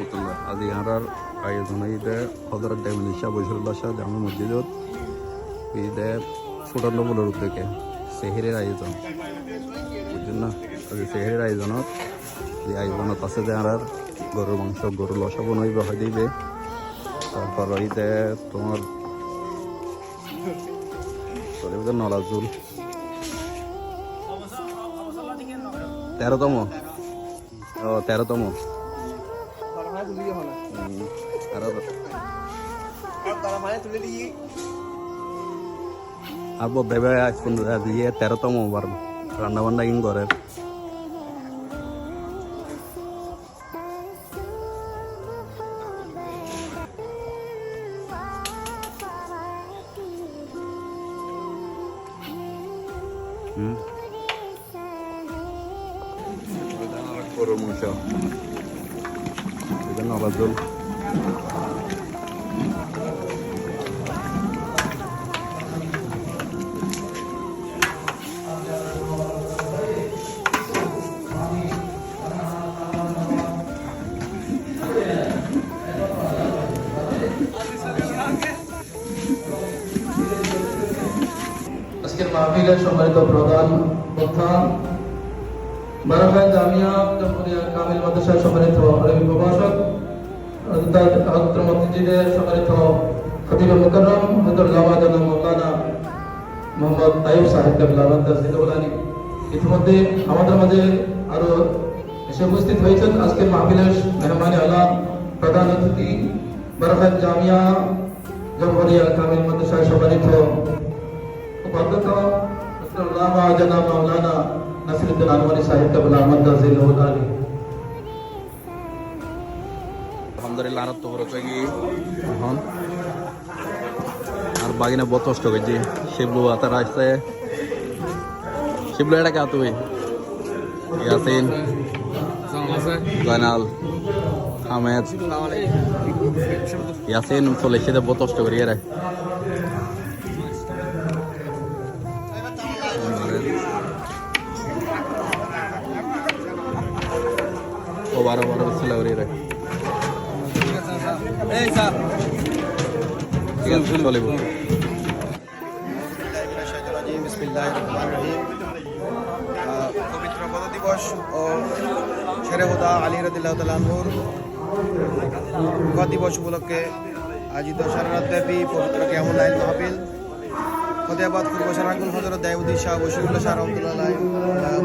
রহমতুল্লাহ। আজি ইয়ার আয়োজন ঈদে হজরত ডায়মন্ড শাহ বশিরুল্লাহ শাহ জামে মসজিদত ঈদে ফুটান্ন বলের উদ্যোগে সেহেরের আয়োজন বুঝছেন না। সেহেরের আয়োজনত যে আয়োজনত আছে যে আর গরুর মাংস গরুর লসা বনাইব হয় দিবে। তারপর ঈদে তোমার নলাজুল 13তম 13তম আর বোধ দিয়ে 13তম বার রান্না বান্না কিন করে। গরুর মাংস নলাজুল আজকের মাহফিলের সম্মানিত প্রধান বক্তা বারাকাত জামিয়া জামহুরিয়া কামিল মাদ্রাসার সম্মানিত আরবি প্রভাষক হযরত মসজিদের সম্মানিত খতিব মুকাররম হযরত লামাদানা মাওলানা মোহাম্মদ আইয়ুব সাহেব কেবলা রাদিয়াল্লাহু ইতিমধ্যে আমাদের মাঝে আরো এসে উপস্থিত হয়েছেন আজকের মাহফিলের মেহমানে আলা প্রধান অতিথি বারাকাত জামিয়া জামহুরিয়া কামিল মাদ্রাসার সম্মানিত উপাধ্যক্ষ ডক্টর লামাদানা মাওলানা নাসিরুদ্দিন আনওয়ারি সাহেব কেবলা রাদিয়াল্লাহু আলহামদুলিল্লাহ আর তো বড় কি এখন আর বাগিনা বহুত কষ্ট করছি। শিবলু আতার আসছে শিবলু এটা কা তুই ইয়াসিন জানাল আহমেদ ইয়াসিন চলে এসে বহুত কষ্ট করি রে ও বারো বারো ছিল রে পবিত্র পদ দিবস ও শেরে হুদা আলী রাদিয়াল্লাহু তাআলা আনহুর দিবস উপলক্ষে আয়োজিত সারা রাতব্যাপী পবিত্র কিয়ামুল লাইল মাহফিল ফতেহাবাদ পূর্ব সারাগুল হযরত দাউদি শাহ বশিরুল্লাহ শাহ রাহমাতুল্লাহ আলাইহি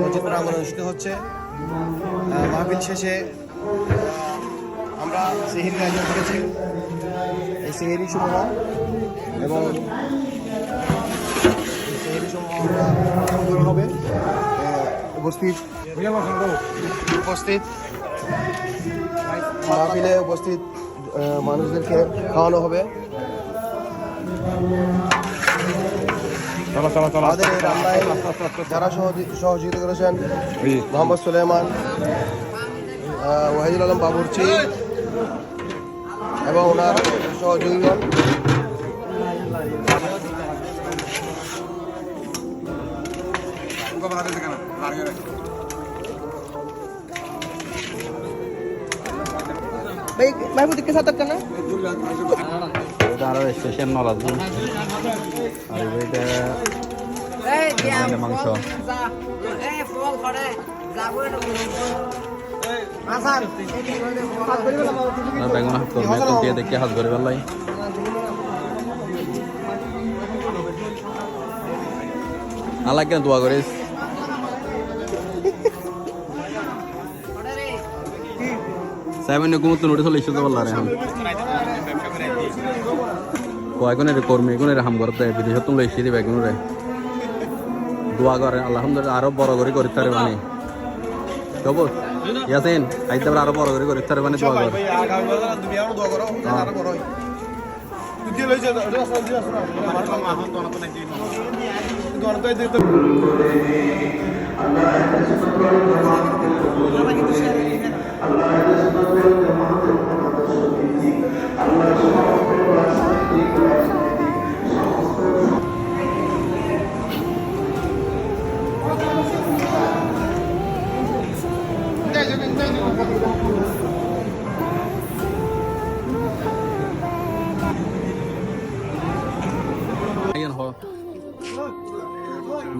মসজিদ প্রাঙ্গণে অনুষ্ঠিত হচ্ছে। মাহফিল শেষে আমরা সেহরির আয়োজন করেছি। এই সেহরি সমূহ এবং সেহরি সমূহ আমরা হবে উপস্থিত মাহফিলে উপস্থিত মানুষদেরকে খাওয়ানো হবে। আমাদের এই রান্নায় যারা সহযোগিতা করেছেন মোহাম্মদ সুলাইমান, ওয়াহিদুল আলম বাবুরচি এবং ওনার সহযোগীগণ। স্পেশাল নলাজুল আর এটা মাংস বেগুন হাত করবে দিয়ে দেখে হাত ধরে পেলাই আল্লাহ কেন দোয়া করিস সাহেবেন ঘুমতো নোটে চলে এসে পারল রে এখন কয়েকজনের কর্মী এগুনের হাম করতে বিদেশ তুমি এসে দিবে এগুনরে দোয়া করে আলহামদুলিল্লাহ আরো বড় করে করতে পারে মানে কব ইয়াসিন আইতে আরো বড় করে করতে পারে মানে দোয়া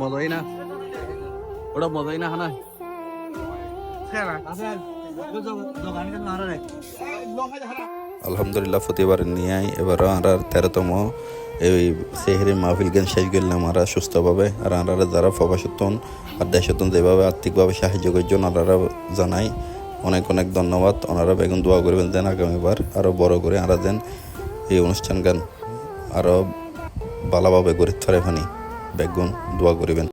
মজাই না ওটা মজাই না হানা আলহামদুলিল্লাহ প্রতিবার নিয়ে এবার আর 13তম এই সেহরি মাহফিল গান শেষ করলাম আর সুস্থভাবে আর আনারা যারা প্রবাসতন আর দেশতন যেভাবে আর্থিকভাবে সাহায্য করার জন্য আনারা জানাই অনেক অনেক ধন্যবাদ। ওনারা বেগুন দোয়া করবেন দেন আগামীবার আরও বড় করে আরা দেন এই অনুষ্ঠান গান আরও ভালোভাবে গড়ে থারে ফানি বেগুন দোয়া করিবেন।